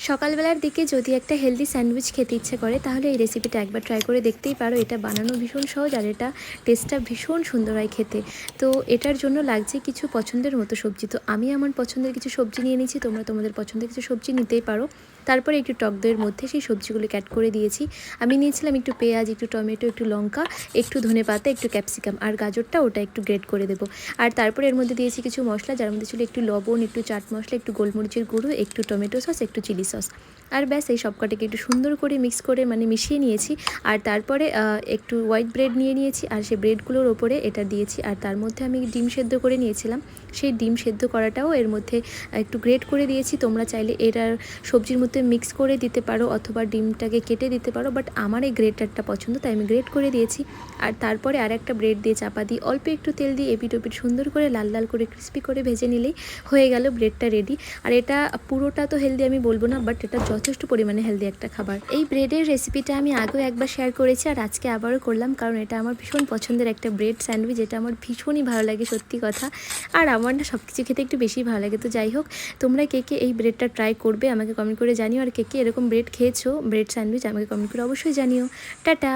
সকালবেলার দিকে যদি একটা হেলদি স্যান্ডউইচ খেতে ইচ্ছে করে তাহলে এই রেসিপিটা একবার ট্রাই করে দেখতেই পারো। এটা বানানো ভীষণ সহজ আর এটা টেস্টটা ভীষণ সুন্দর হয় খেতে। তো এটার জন্য লাগছে কিছু পছন্দের মতো সবজি। তো আমি আমার পছন্দের কিছু সবজি নিয়ে নিয়েছি, তোমরা তোমাদের পছন্দের কিছু সবজি নিতেই পারো। তারপরে একটু টক দইয়ের মধ্যে সেই সবজিগুলোকে অ্যাড করে দিয়েছি। আমি নিয়েছিলাম একটু পেঁয়াজ, একটু টমেটো, একটু লঙ্কা, একটু ধনেপাতা, একটু ক্যাপসিকাম আর গাজরটা ওটা একটু গ্রেট করে দেবো। আর তারপরে এর মধ্যে দিয়েছি কিছু মশলা, যার মধ্যে ছিল একটু লবণ, একটু চাট মশলা, একটু গোলমরিচের গুঁড়ো, একটু টমেটো সস, একটু চিলি সস। আর ব্যাস এই সবকটাকে একটু সুন্দর করে মিক্স করে মিশিয়ে নিয়েছি। আর তারপরে একটু হোয়াইট ব্রেড নিয়ে নিয়েছি আর সেই ব্রেডগুলোর ওপরে এটা দিয়েছি। আর তার মধ্যে আমি ডিম সেদ্ধ করে নিয়েছিলাম, সেই ডিম সেদ্ধ করাটাও এর মধ্যে একটু গ্রেট করে দিয়েছি। তোমরা চাইলে এটার সবজির মধ্যে মিক্স করে দিতে পারো অথবা ডিমটাকে কেটে দিতে পারো, বাট আমার এই গ্রেটারটা পছন্দ তাই আমি গ্রেট করে দিয়েছি। আর তারপরে আর একটা ব্রেড দিয়ে চাপা দিয়ে অল্প একটু তেল দিয়ে এপিট ওপিট সুন্দর করে লাল লাল করে ক্রিস্পি করে ভেজে নিলেই হয়ে গেল ব্রেডটা রেডি। আর এটা পুরোটা তো হেলদি আমি বলবো না, বাট এটা যথেষ্ট পরিমাণে হেলদি একটা খাবার। এই ব্রেডের রেসিপিটা আমি আগেও একবার শেয়ার করেছি আর আজকে আবারও করলাম, কারণ এটা আমার ভীষণ পছন্দের একটা ব্রেড স্যান্ডউইচ, এটা আমার ভীষণই ভালো লাগে সত্যি কথা। আর আমার না সব কিছু খেতে একটু বেশি ভালো লাগে। তো যাই হোক, তোমরা কে কে এই ব্রেডটা ট্রাই করবে আমাকে কমেন্ট করে জানিও, আর কে কে এরকম ব্রেড খেয়েছো ব্রেড স্যান্ডউইচ আমাকে কমেন্ট করে অবশ্যই জানিও। টাটা।